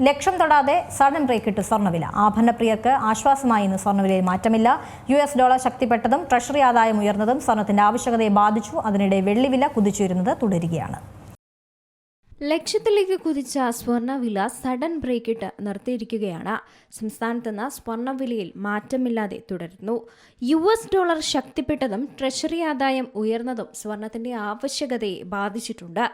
ലക്ഷം തൊടാതെ sudden brake ഇട്ട് സ്വർണ്ണവില. ആഭരണപ്രിയർക്ക് ആശ്വാസമായി ഇന്ന് സ്വർണ്ണവിലയിൽ മാറ്റമില്ല. US ഡോളർ ശക്തിപ്പെട്ടതും ട്രഷറി ആദായം ഉയർന്നതും സ്വർണ്ണത്തിന്റെ ആവശ്യകതയെ ബാധിച്ചു. അതിനിടെ വെള്ളിവില കുതിച്ചുയരുന്നത് തുടരുകയാണ്. ലക്ഷത്തിലേക്ക് കുതിച്ച സ്വർണ്ണവില സഡൻ ബ്രേക്ക് ഇട്ട് നിർത്തിയിരിക്കുകയാണ്. സംസ്ഥാനത്ത് നിന്ന് സ്വർണ്ണവിലയിൽ മാറ്റമില്ലാതെ തുടരുന്നു. US ഡോളർ ശക്തിപ്പെട്ടതും ട്രഷറി ആദായം ഉയർന്നതും സ്വർണത്തിന്റെ ആവശ്യകതയെ ബാധിച്ചിട്ടുണ്ട്.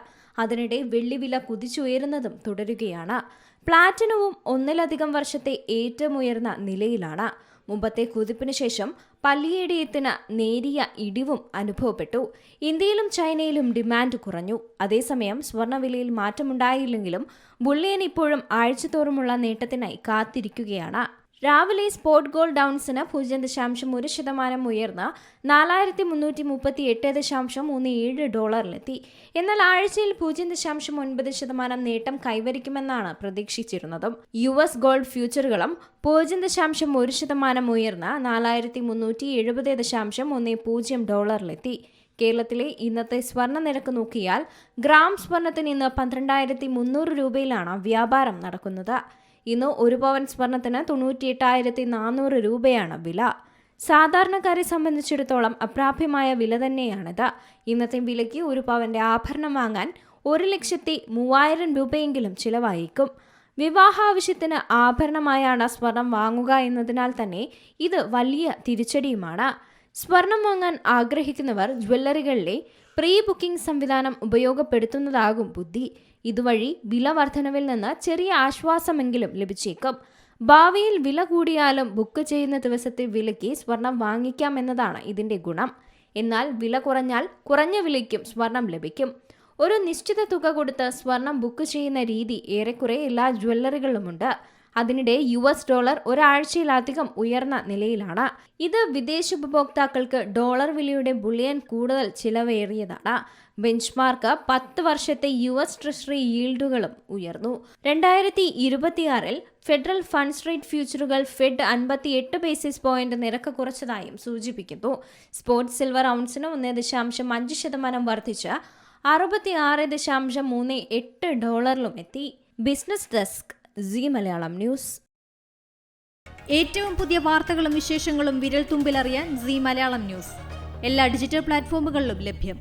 അതിനിടെ വെള്ളിവില കുതിച്ചുയരുന്നതും തുടരുകയാണ്. പ്ലാറ്റിനവും ഒന്നിലധികം വർഷത്തെ ഏറ്റവും ഉയർന്ന നിലയിലാണ്. മുമ്പത്തെ കുതിപ്പിന് ശേഷം പല്ലിയേടിയത്തിന് നേരിയ ഇടിവും അനുഭവപ്പെട്ടു. ഇന്ത്യയിലും ചൈനയിലും ഡിമാൻഡ് കുറഞ്ഞു. അതേസമയം സ്വർണ്ണവിലയിൽ മാറ്റമുണ്ടായില്ലെങ്കിലും ബുള്ളിയൻ ഇപ്പോഴും ആഴ്ചതോറുമുള്ള നേട്ടത്തിനായി കാത്തിരിക്കുകയാണ്. രാവിലെ സ്പോട്ട് ഗോൾഡ് ഔൺസിന് 0.1% ഉയർന്ന് $4,338.37 എന്നാൽ ആഴ്ചയിൽ 0.9% നേട്ടം കൈവരിക്കുമെന്നാണ് പ്രതീക്ഷിച്ചിരുന്നതും. US ഗോൾഡ് ഫ്യൂച്ചറുകളും 0.1% ഉയർന്ന് $4,370.10 കേരളത്തിലെ ഇന്നത്തെ സ്വർണ്ണ നിരക്ക് നോക്കിയാൽ ഗ്രാം സ്വർണത്തിന് ഇന്ന് 12,300 രൂപയിലാണ് വ്യാപാരം നടക്കുന്നത്. ഇന്ന് 1 പവൻ സ്വർണത്തിന് 98,400 രൂപയാണ് വില. സാധാരണക്കാരെ സംബന്ധിച്ചിടത്തോളം അപ്രാപ്യമായ വില തന്നെയാണിത്. ഇന്നത്തെ വിലയ്ക്ക് 1 പവന്റെ ആഭരണം വാങ്ങാൻ 1,03,000 രൂപയെങ്കിലും ചിലവായേക്കും. വിവാഹാവശ്യത്തിന് ആഭരണമായാണ് സ്വർണം വാങ്ങുക എന്നതിനാൽ തന്നെ ഇത് വലിയ തിരിച്ചടിയുമാണ്. സ്വർണം വാങ്ങാൻ ആഗ്രഹിക്കുന്നവർ ജ്വല്ലറികളിലെ പ്രീ ബുക്കിംഗ് സംവിധാനം ഉപയോഗപ്പെടുത്തുന്നതാകും ബുദ്ധി. ഇതുവഴി വില വർധനവിൽ നിന്ന് ചെറിയ ആശ്വാസമെങ്കിലും ലഭിച്ചേക്കും. ഭാവിയിൽ വില കൂടിയാലും ബുക്ക് ചെയ്യുന്ന ദിവസത്തെ വിലയ്ക്ക് സ്വർണം വാങ്ങിക്കാമെന്നതാണ് ഇതിന്റെ ഗുണം. എന്നാൽ വില കുറഞ്ഞാൽ കുറഞ്ഞ വിലയ്ക്കും സ്വർണം ലഭിക്കും. ഒരു നിശ്ചിത തുക കൊടുത്ത് സ്വർണം ബുക്ക് ചെയ്യുന്ന രീതി ഏറെക്കുറെ എല്ലാ ജ്വല്ലറികളിലുമുണ്ട്. അതിനിടെ US ഡോളർ ഒരാഴ്ചയിലധികം ഉയർന്ന നിലയിലാണ്. ഇത് വിദേശ ഉപഭോക്താക്കൾക്ക് ഡോളർ വിലയുടെ ബുള്ളിയൻ കൂടുതൽ ചിലവേറിയതാണ്. ബെഞ്ച്മാർക്ക് 10 വർഷത്തെ US ട്രഷറി ഈൽഡുകളും ഉയർന്നു. 2026 ഫെഡറൽ ഫണ്ട്സ് റേറ്റ് ഫ്യൂച്ചറുകൾ ഫെഡ് 58 ബേസിസ് പോയിന്റ് നിരക്ക് കുറച്ചതായും സൂചിപ്പിക്കുന്നു. സ്പോട്ട് സിൽവർ ഔൺസിന് 1.5% വർദ്ധിച്ച് $66.38 എത്തി. Business desk Zee Malayalam news. ഏറ്റവും പുതിയ വാർത്തകളും വിശേഷങ്ങളും വിരൽ തുമ്പിലറിയാൻ സീ മലയാളം ന്യൂസ് എല്ലാ ഡിജിറ്റൽ പ്ലാറ്റ്ഫോമുകളിലും ലഭ്യം.